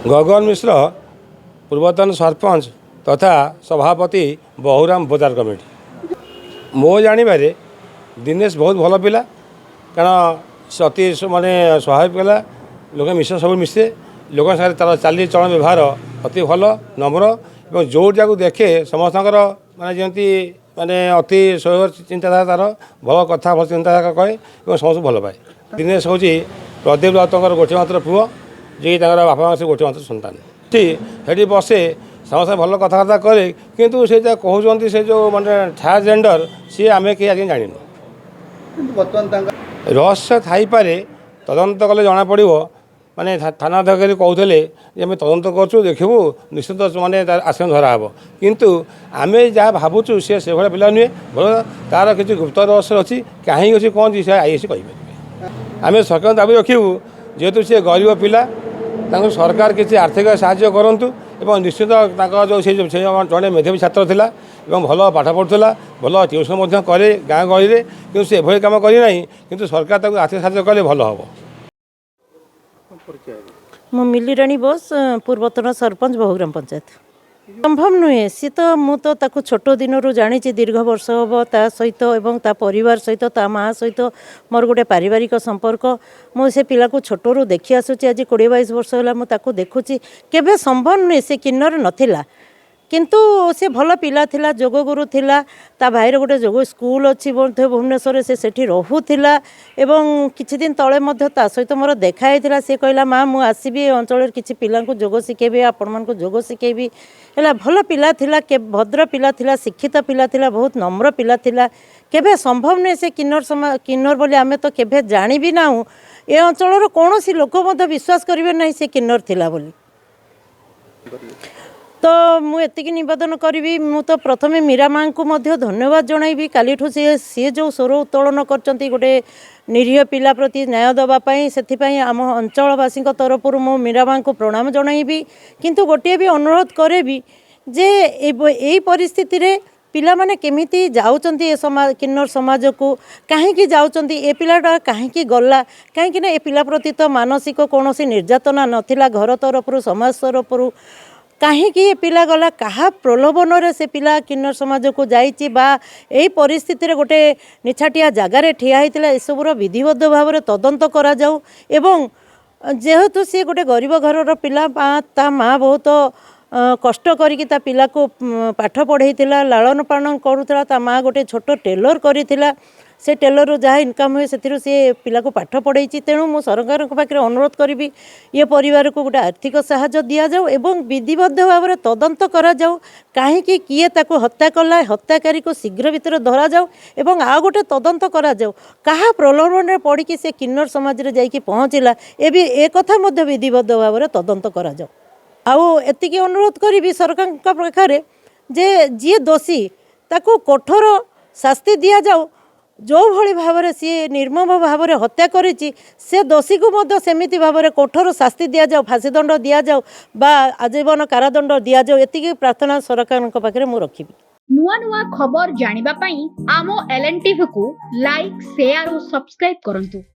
गगन मिश्र पूर्वतन सरपंच तथा सभापति बहुराम बजार कमिटी। मो जानवर दिनेश बहुत भल पिला कारण से अति मानने स्वाभाविक पिला लोक मिश्र सब मिसे लोक साथ तार चाली चलन व्यवहार अति भल नम्र और जो जगह देखे समस्त माने जमी माने अति सहयोग चिंताधारा तार भल कथा भल चिंताधारा कहे और समस्त भल पाए। दिनेश हूँ प्रदीप राउतर गोटे मात्र पुओ जी बापा माँ से गोटे मात्र सन्तान से बसे समस्त भल कथबार्ता करे किंतु से कहते से जो मानने थर्ड जेंडर सी आम कहीं आज जानू रहस्य थाईपे तदंत कले जना पड़ माने थाना अधिकारी कहते आम तदंत करूँ देखू निश्चित माने आसन धरा हे किंतु आम जहाँ भावुँ सी से भाया पिला नुहे भल तार किसी गुप्त रहस्य अच्छी कहीं अच्छी कौन सी आईएस कहीपर आम सरकार दाबी रखू जेहेतु सी गरीब पिला सरकार किसी आर्थिक साहाय्य करूँ और निश्चित जो जड़े मेधावी छात्र थिला भल पाठ पढ़ुला भल ट्यूशन करे गाँ गहली में कि से एभली कम करना कि सरकार आर्थिक साहाय्य कले भल हम। मु मिलीराणी बोस पूर्वतन सरपंच बहुग्राम पंचायत। संभव नुहे सी तो मुझे ताकू छोट दिन जानी दीर्घ वर्ष हम ता सहित एवं ता परिवार सहित ता माँ सहित मोर गोटे पारिवारिक संपर्क मुझे पिला को छोटू देखी आसूँ आज 20-22 वर्ष है मुझे देखुची केबे संभव नुहे से किन्नर नथिला किंतु से भल पिला थिला जोग गुरु थिला ता भाईर गोटे जोग स्कूल अच्छी भुवनेश्वर से सेठी रहुथिला एवं किछि दिन तले मध्य ता सहित मोर देखाई थिला से कहला माँ मु आसीबी अंचल किछि पिला को जोग शिखेबी आपण मानक जोग शिखेबी हैला भल पिला थिला के भद्र पिला थिला शिक्षित पिला थिला बहुत नम्र पिला थिला केबे संभव नै से किन्नर बोली आमे तो केबे जानि भी नाहु ए अंचल कौन सी लोक मध्य विश्वास करिवे नै से किन्नर थिला बोली तो मुझे नवेदन करी मु तो प्रथम मीरा माँ को धन्यवाद जनइबी कालीठू सी जो स्वर उत्तोलन कर गोटे निरीह पिला प्रति न्याय देवाई से आम अंचलवासी तरफ मु मीरा माँ को प्रणाम जनइबी किंतु गोटे भी अनुरोध करेबी जे यही परिस्थिति रे पिला माने केमिति जाउचंती ए समाज किन्नर समाज को कहीं जाउचंती ए पिलाटा कहीं गला कहीं ए पिला प्रति तो मानसिक कौन निर्यातना नथिला घर तरफ समाज तरफ कहीं पिला गला कहा प्रलोभन रे से पिला किन्नर समाज को जाइए बा यही परिस्थिति रे गोटे निछाटिया जगार ठिया होता एसबूर विधिबद्ध भाव में तदंत करा जाऊ एवं जेहेतु सी गोटे गरीब घर पिला ता माँ बहुत कष्ट करिकी ता पिला को पाठ पढ़ेइथिला लालन पालन करूला ता माँ गोटे छोट टेलर करिथिला से टेलर जहाँ इनकम हुए से सी पिला को पाठ पढ़े तेणु मु सरकार पाखे अनुरोध करी ये परिवार को गोटे आर्थिक साहाय्य दि जाऊ एवं विधिबद्ध भाव में तदंत करा जाऊ कहीं किए ताको हत्या कला हत्याकारी को शीघ्र भितर धरा जाऊ एवं आ गोटे तदंत करा जाऊ कहा प्रलोभन में पड़ी से किन्नर समाज रे जाइकी पहुँचला ए कथा मध्य विधिबद्ध भाव में तदंत करा जाऊ आउ एतिकी अनुरोध करी सरकार पाखे जे जी दोषी ताको कठोर शास्ति दि जाऊ जो भली भाव में सी निर्मम भाव में हत्या करिछि से दोषी को मध्य सेमिति भाव में कठोर शास्ति दि जाऊ फांसी दंड दि जाऊ बा आजीवन कारादंड दि जाऊ एतिकी प्रार्थना सरकार पाखे मु रखिबी। नुआ नुआ खबर जानिबा पई आमो एलएन टीवी को लाइक शेयर और सब्सक्राइब करंतु।